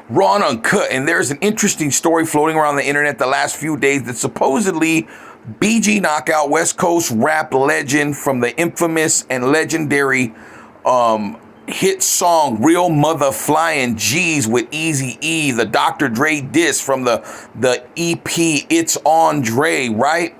Raw and Uncut, and there's an interesting story floating around the internet the last few days that supposedly BG Knockout, West Coast rap legend from the infamous and legendary hit song Real Mother Flying G's with Eazy-E, the Dr. Dre diss from the EP It's On Dre, right?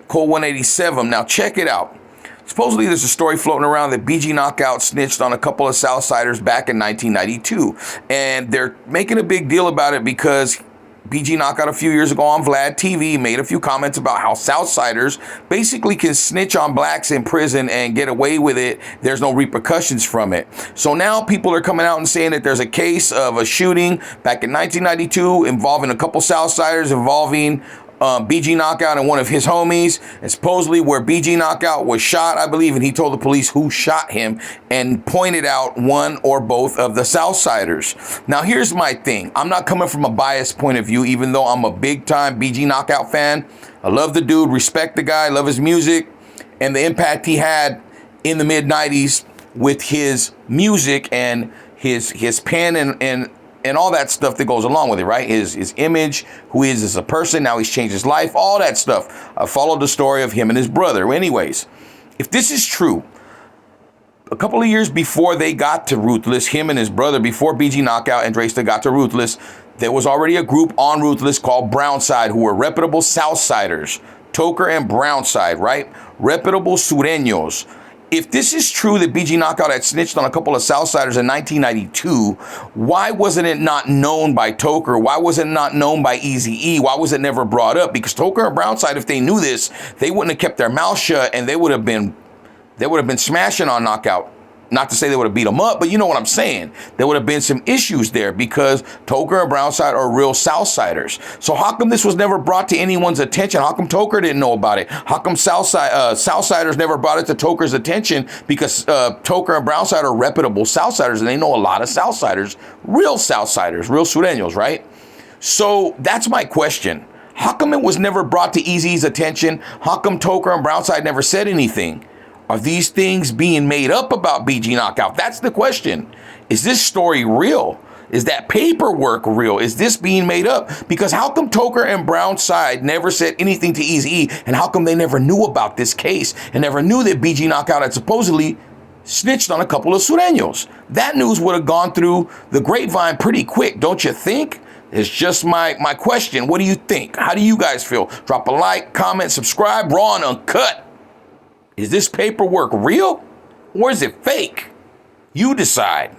Code 187. Now check it out. Supposedly, there's a story floating around that BG Knockout snitched on a couple of Southsiders back in 1992. And they're making a big deal about it because BG Knockout a few years ago on Vlad TV made a few comments about how Southsiders basically can snitch on blacks in prison and get away with it. There's no repercussions from it. So now people are coming out and saying that there's a case of a shooting back in 1992 involving a couple Southsiders involving BG Knockout and one of his homies, and supposedly where BG Knockout was shot, I believe, and he told the police who shot him and pointed out one or both of the Southsiders. Now, here's my thing. I'm not coming from a biased point of view, even though I'm a big-time BG Knockout fan. I love the dude, respect the guy, love his music, and the impact he had in the mid-90s with his music and his pen and all that stuff that goes along with it, right? His image, who he is as a person, now he's changed his life, all that stuff. I followed the story of him and his brother. Anyways, if this is true, a couple of years before they got to Ruthless, him and his brother, before BG Knockout and Dresta got to Ruthless, there was already a group on Ruthless called Brownside, who were reputable Southsiders, Toker and Brownside, right? Reputable Surenos. If this is true that BG Knockout had snitched on a couple of Southsiders in 1992, why wasn't it not known by Toker? Why was it not known by Eazy-E? Why was it never brought up? Because Toker and Brownside, if they knew this, they wouldn't have kept their mouth shut and they would have been smashing on Knockout. Not to say they would have beat him up, but you know what I'm saying. There would have been some issues there because Toker and Brownside are real Southsiders. So how come this was never brought to anyone's attention? How come Toker didn't know about it? How come Southsiders never brought it to Toker's attention? Because Toker and Brownside are reputable Southsiders, and they know a lot of Southsiders, real Surenos, right? So that's my question. How come it was never brought to Eazy's attention? How come Toker and Brownside never said anything? Are these things being made up about BG Knockout? That's the question. Is this story real? Is that paperwork real? Is this being made up? Because how come Toker and Brownside never said anything to Eazy-E? And how come they never knew about this case and never knew that BG Knockout had supposedly snitched on a couple of Surenos? That news would have gone through the grapevine pretty quick, don't you think? It's just my question. What do you think? How do you guys feel? Drop a like, comment, subscribe. Raw and Uncut. Is this paperwork real or is it fake? You decide.